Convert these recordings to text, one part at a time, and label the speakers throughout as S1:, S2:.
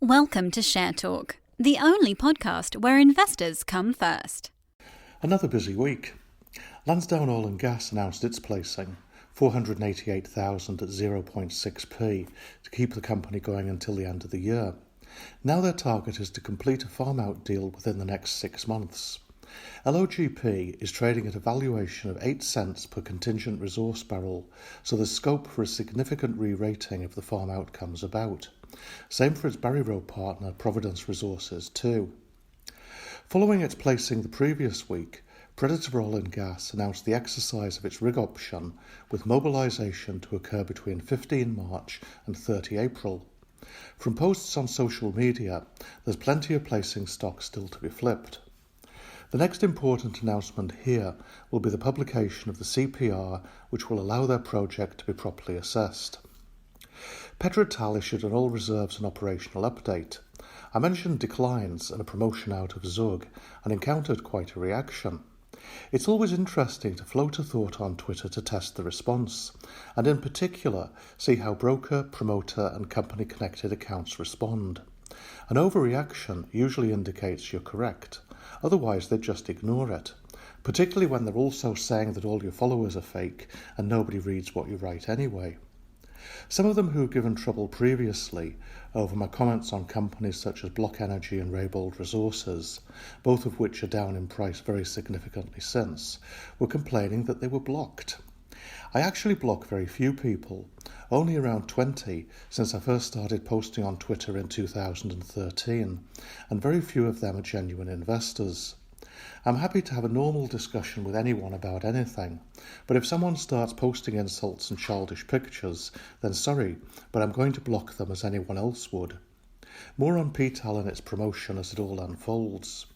S1: Welcome to Share Talk, the only podcast where investors come first.
S2: Another busy week. Lansdowne Oil Gas announced its placing, 488,000 at 0.6p, to keep the company going until the end of the year. Now their target is to complete a farm-out deal within the next 6 months. LOGP is trading at a valuation of 8 cents per contingent resource barrel, so there's scope for a significant re-rating if the farm-out comes about. Same for its Barry Road partner, Providence Resources, too. Following its placing the previous week, Predator Oil and Gas announced the exercise of its rig option, with mobilisation to occur between 15 March and 30 April. From posts on social media, there's plenty of placing stock still to be flipped. The next important announcement here will be the publication of the CPR, which will allow their project to be properly assessed. PetroTal issued an all reserves and operational update. I mentioned declines and a promotion out of Zug and encountered quite a reaction. It's always interesting to float a thought on Twitter to test the response, and in particular see how broker, promoter and company connected accounts respond. An overreaction usually indicates you're correct, otherwise they just ignore it, particularly when they're also saying that all your followers are fake and nobody reads what you write anyway. Some of them who have given trouble previously over my comments on companies such as Block Energy and Reabold Resources, both of which are down in price very significantly since, were complaining that they were blocked. I actually block very few people, only around 20 since I first started posting on Twitter in 2013, and very few of them are genuine investors. I'm happy to have a normal discussion with anyone about anything, but if someone starts posting insults and childish pictures, then sorry, but I'm going to block them as anyone else would. More on PTAL and its promotion as it all unfolds.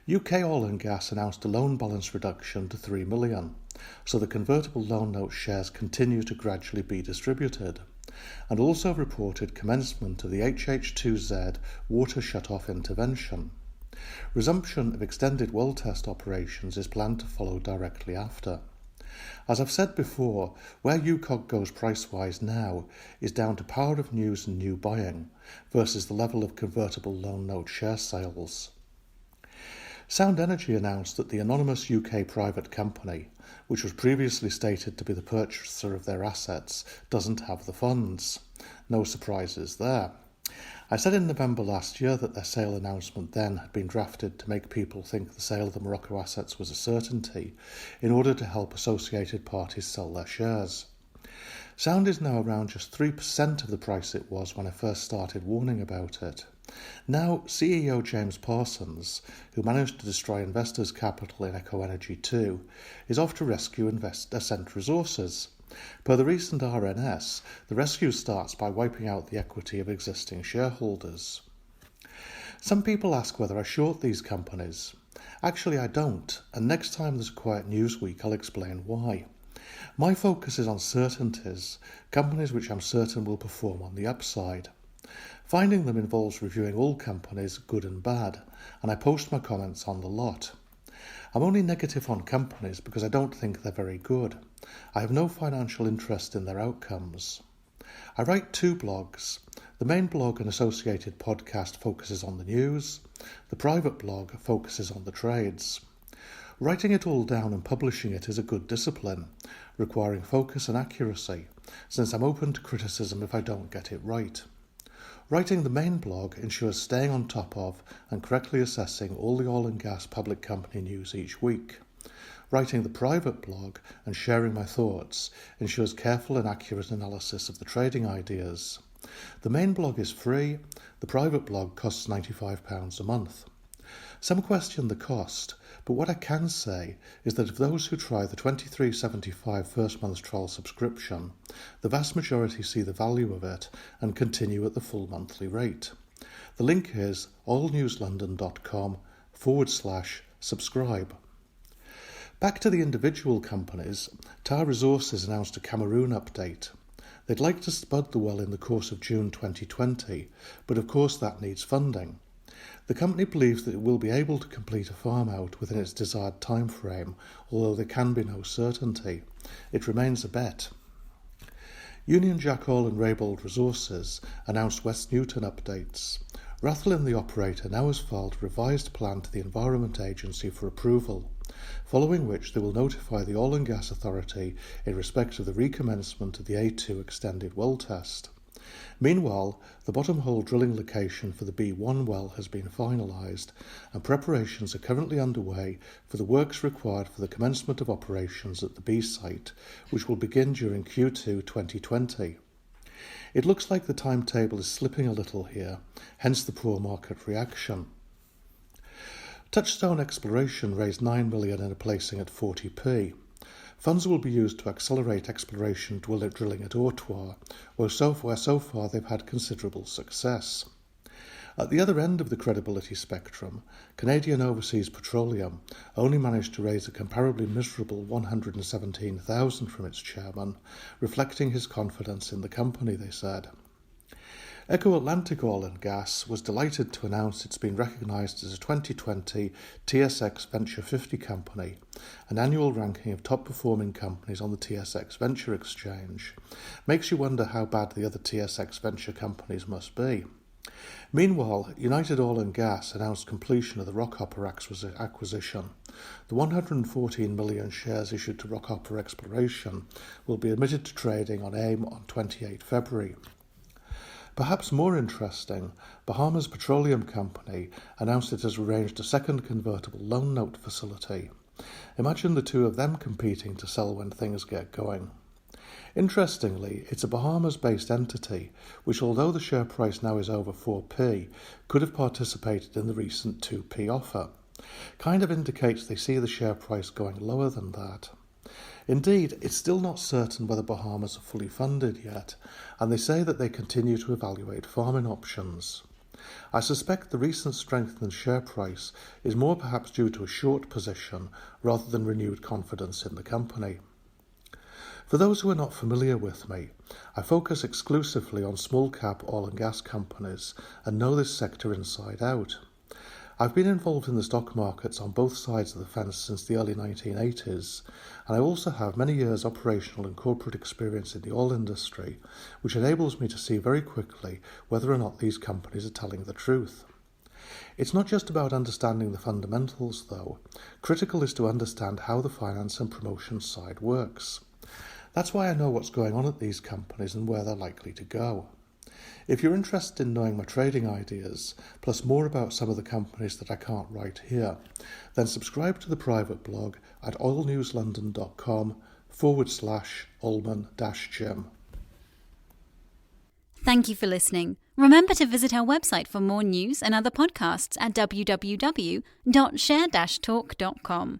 S2: UKOG Gas announced a loan balance reduction to 3 million, so the convertible loan note shares continue to gradually be distributed, and also reported commencement of the HH2Z water shut-off intervention. Resumption of extended well test operations is planned to follow directly after. As I've said before, where UKOG goes price-wise now is down to power of news and new buying versus the level of convertible loan note share sales. Sound Energy announced that the anonymous UK private company, which was previously stated to be the purchaser of their assets, doesn't have the funds. No surprises there. I said in November last year that their sale announcement then had been drafted to make people think the sale of the Morocco assets was a certainty in order to help associated parties sell their shares. Sound is now around just 3% of the price it was when I first started warning about it. Now, CEO James Parsons, who managed to destroy investors' capital in Eco Energy 2, is off to rescue Ascent Resources. Per the recent RNS, the rescue starts by wiping out the equity of existing shareholders. Some people ask whether I short these companies. Actually, I don't, and next time there's a quiet news week, I'll explain why. My focus is on certainties, companies which I'm certain will perform on the upside. Finding them involves reviewing all companies, good and bad, and I post my comments on the lot. I'm only negative on companies because I don't think they're very good. I have no financial interest in their outcomes. I write 2 blogs. The main blog and associated podcast focuses on the news. The private blog focuses on the trades. Writing it all down and publishing it is a good discipline, requiring focus and accuracy, since I'm open to criticism if I don't get it right. Writing the main blog ensures staying on top of and correctly assessing all the oil and gas public company news each week. Writing the private blog and sharing my thoughts ensures careful and accurate analysis of the trading ideas. The main blog is free, the private blog costs £95 a month. Some question the cost, but what I can say is that of those who try the $23.75 first month's trial subscription, the vast majority see the value of it and continue at the full monthly rate. The link is allnewslondon.com/subscribe. Back to the individual companies, TAR Resources announced a Cameroon update. They'd like to spud the well in the course of June 2020, but of course that needs funding. The company believes that it will be able to complete a farm-out within its desired time frame, although there can be no certainty. It remains a bet. Union Jack Oil and Reabold Resources announced West Newton updates. Rathlin, the operator, now has filed a revised plan to the Environment Agency for approval, following which they will notify the Oil and Gas Authority in respect of the recommencement of the A2 extended well test. Meanwhile, the bottom hole drilling location for the B1 well has been finalised, and preparations are currently underway for the works required for the commencement of operations at the B site, which will begin during Q2 2020. It looks like the timetable is slipping a little here, hence the poor market reaction. Touchstone Exploration raised $9 million in a placing at 40p. Funds will be used to accelerate exploration drilling at Ortoire, where so far they've had considerable success. At the other end of the credibility spectrum, Canadian Overseas Petroleum only managed to raise a comparably miserable $117,000 from its chairman, reflecting his confidence in the company, they said. Atlantic Oil Gas was delighted to announce it's been recognised as a 2020 TSX Venture 50 company, an annual ranking of top-performing companies on the TSX Venture Exchange. Makes you wonder how bad the other TSX Venture companies must be. Meanwhile, United Oil and Gas announced completion of the Rockhopper acquisition. The 114 million shares issued to Rockhopper Exploration will be admitted to trading on AIM on 28 February. Perhaps more interesting, Bahamas Petroleum Company announced it has arranged a second convertible loan note facility. Imagine the two of them competing to sell when things get going. Interestingly, it's a Bahamas-based entity, which although the share price now is over 4p, could have participated in the recent 2p offer. Kind of indicates they see the share price going lower than that. Indeed, it's still not certain whether Bahamas are fully funded yet, and they say that they continue to evaluate farming options. I suspect the recent strength in share price is more perhaps due to a short position rather than renewed confidence in the company. For those who are not familiar with me, I focus exclusively on small-cap oil and gas companies and know this sector inside out. I've been involved in the stock markets on both sides of the fence since the early 1980s, and I also have many years operational and corporate experience in the oil industry, which enables me to see very quickly whether or not these companies are telling the truth. It's not just about understanding the fundamentals, though. Critical is to understand how the finance and promotion side works. That's why I know what's going on at these companies and where they're likely to go. If you're interested in knowing my trading ideas, plus more about some of the companies that I can't write here, then subscribe to the private blog at oilnewslondon.com/Ullman-Jim.
S1: Thank you for listening. Remember to visit our website for more news and other podcasts at www.share-talk.com.